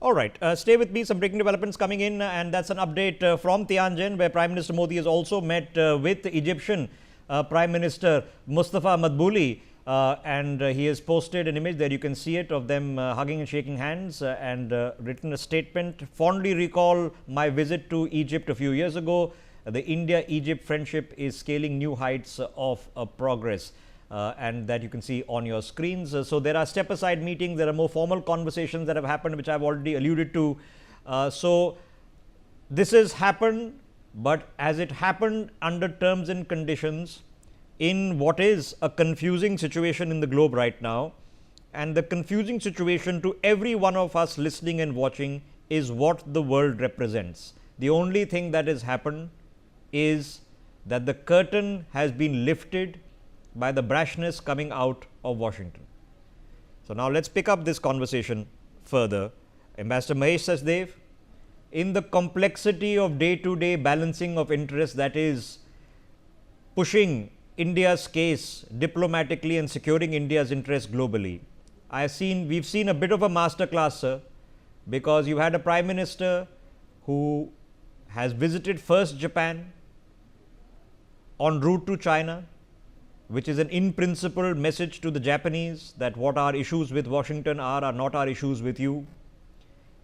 All right, stay with me. Some breaking developments coming in, and that's an update from Tianjin, where Prime Minister Modi has also met with Egyptian Prime Minister Mustafa Madbouly, and he has posted an image there. You can see it of them hugging and shaking hands, and written a statement. Fondly recall my visit to Egypt a few years ago. The India-Egypt friendship is scaling new heights of progress. And that you can see on your screens. So there are step-aside meetings, there are more formal conversations that have happened, which I've already alluded to. So this has happened, but as it happened under terms and conditions in what is a confusing situation in the globe right now, and the confusing situation to every one of us listening and watching is what the world represents. The only thing that has happened is that the curtain has been lifted by the brashness coming out of Washington. So now let's pick up this conversation further. Ambassador Mahesh Sachdev, in the complexity of day-to-day balancing of interests that is pushing India's case diplomatically and securing India's interests globally, we've seen a bit of a masterclass, sir, because you had a Prime Minister who has visited first Japan en route to China, which is an in-principle message to the Japanese that what our issues with Washington are not our issues with you.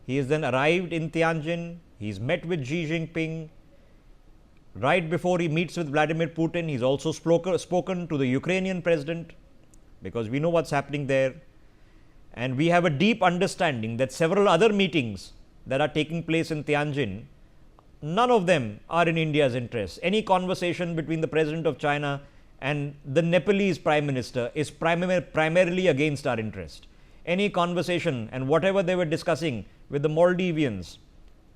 He has then arrived in Tianjin. He's met with Xi Jinping. Right before he meets with Vladimir Putin, he's also spoken to the Ukrainian president, because we know what's happening there. And we have a deep understanding that several other meetings that are taking place in Tianjin, none of them are in India's interest. Any conversation between the president of China and the Nepalese Prime Minister is primarily against our interest. Any conversation and whatever they were discussing with the Maldivians,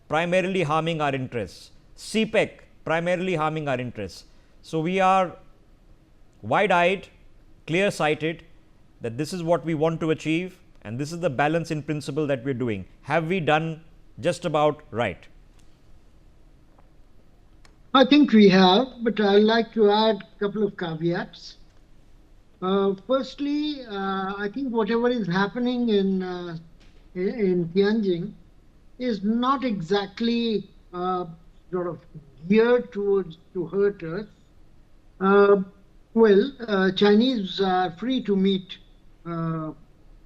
primarily harming our interests. CPEC, primarily harming our interests. So we are wide-eyed, clear-sighted that this is what we want to achieve, and this is the balance in principle that we're doing. Have we done just about right? I think we have, but I'd like to add a couple of caveats. Firstly, I think whatever is happening in Tianjin is not exactly sort of geared towards to hurt us. Chinese are free to meet all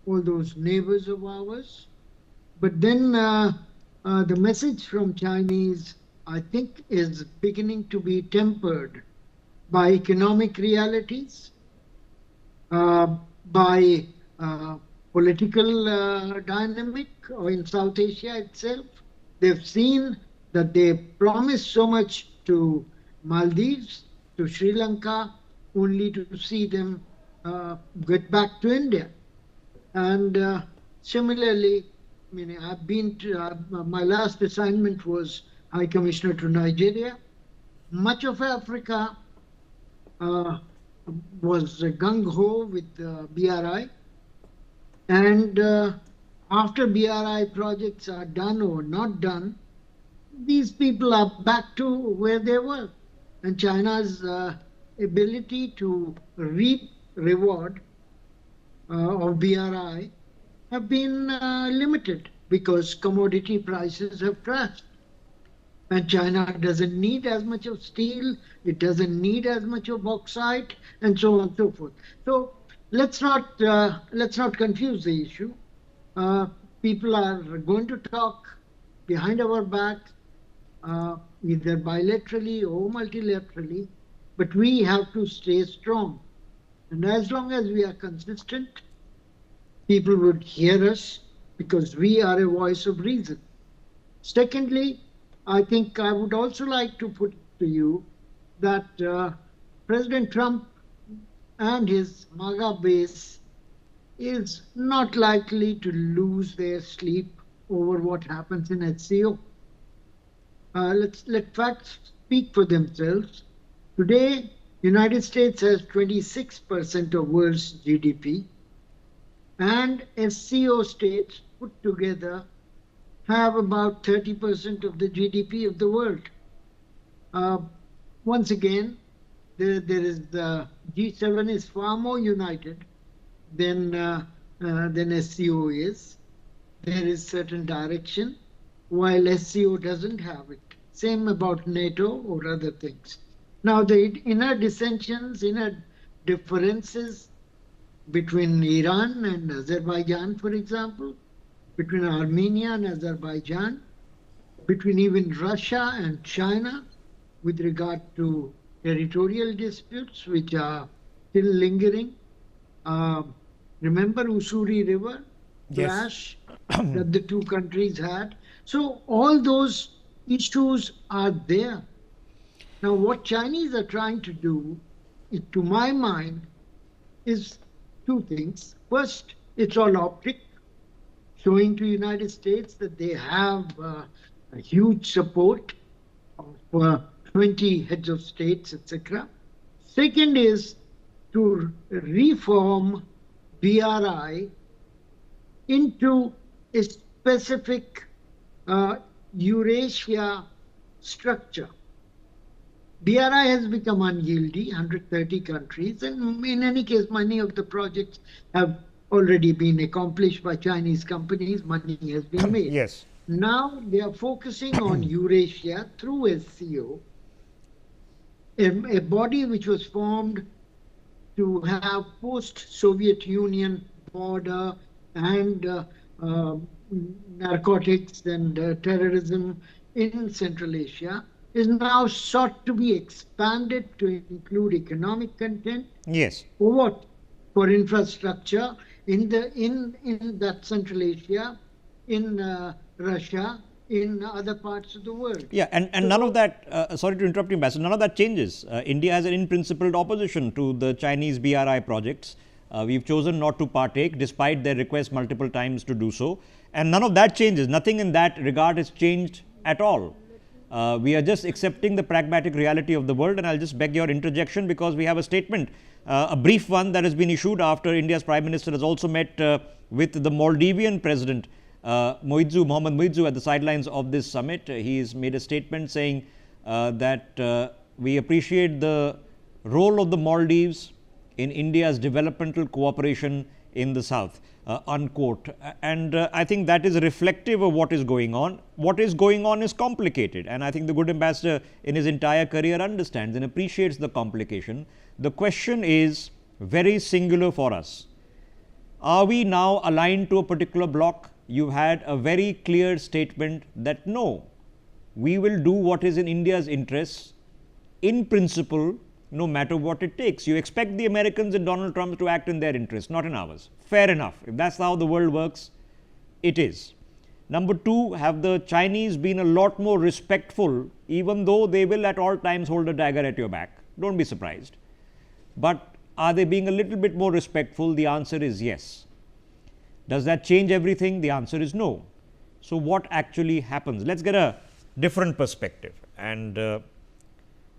those neighbors of ours, but then the message from Chinese, I think, is beginning to be tempered by economic realities, by political dynamic in South Asia itself. They've seen that they promised so much to Maldives, to Sri Lanka, only to see them get back to India. And similarly, I mean, I've been to, my last assignment was High Commissioner to Nigeria. Much of Africa was gung-ho with BRI. And after BRI projects are done or not done, these people are back to where they were. And China's ability to reap reward of BRI have been limited because commodity prices have crashed. And China doesn't need as much of steel, it doesn't need as much of bauxite, and so on and so forth. So let's not confuse the issue. People are going to talk behind our back, either bilaterally or multilaterally, but we have to stay strong. And as long as we are consistent, people would hear us because we are a voice of reason. Secondly, I think I would also like to put to you that President Trump and his MAGA base is not likely to lose their sleep over what happens in SCO. Let facts speak for themselves. Today, United States has 26% of world's GDP, and SCO states put together have about 30% of the GDP of the world. Once again, there is the G7 is far more united than SCO is. there is certain direction, while SCO doesn't have it. Same about NATO or other things. Now, the inner dissensions, inner differences between Iran and Azerbaijan, for example, between Armenia and Azerbaijan, between even Russia and China with regard to territorial disputes which are still lingering. Remember Usuri River Yes. clash that the two countries had. So all those issues are there. Now, what Chinese are trying to do, to my mind, is two things. First, it's all optic, showing to United States that they have a huge support of 20 heads of states, etc. Second is to reform BRI into a specific Eurasia structure. BRI has become unwieldy, 130 countries, and in any case, many of the projects have already been accomplished by Chinese companies, money has been made. Yes. Now they are focusing on Eurasia through SCO, a body which was formed to have post-Soviet Union border and narcotics and terrorism in Central Asia, is now sought to be expanded to include economic content. Yes. For what? For infrastructure in that Central Asia, in Russia, in other parts of the world. Yeah, and none of that, sorry to interrupt you, Ambassador, none of that changes. India has an in-principled opposition to the Chinese BRI projects. We've chosen not to partake despite their request multiple times to do so. And none of that changes. Nothing in that regard has changed at all. We are just accepting the pragmatic reality of the world, and I'll just beg your interjection because we have a statement, a brief one that has been issued after India's Prime Minister has also met with the Maldivian President Mohammed Muizzu at the sidelines of this summit. He's made a statement saying that we appreciate the role of the Maldives in India's developmental cooperation in the South, unquote. And I think that is reflective of what is going on. What is going on is complicated, and I think the good ambassador in his entire career understands and appreciates the complication. The question is very singular for us. Are we now aligned to a particular bloc? You've had a very clear statement that no, we will do what is in India's interests in principle, no matter what it takes. You expect the Americans and Donald Trump to act in their interests, not in ours. Fair enough. If that's how the world works, it is. Number two, have the Chinese been a lot more respectful, even though they will at all times hold a dagger at your back? Don't be surprised. But are they being a little bit more respectful? The answer is yes. Does that change everything? The answer is no. So what actually happens? Let's get a different perspective. And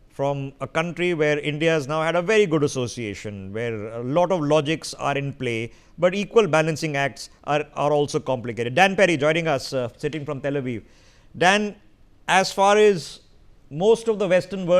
from a country where India has now had a very good association, where a lot of logics are in play, but equal balancing acts are also complicated. Dan Perry joining us, sitting from Tel Aviv. Dan, as far as most of the Western world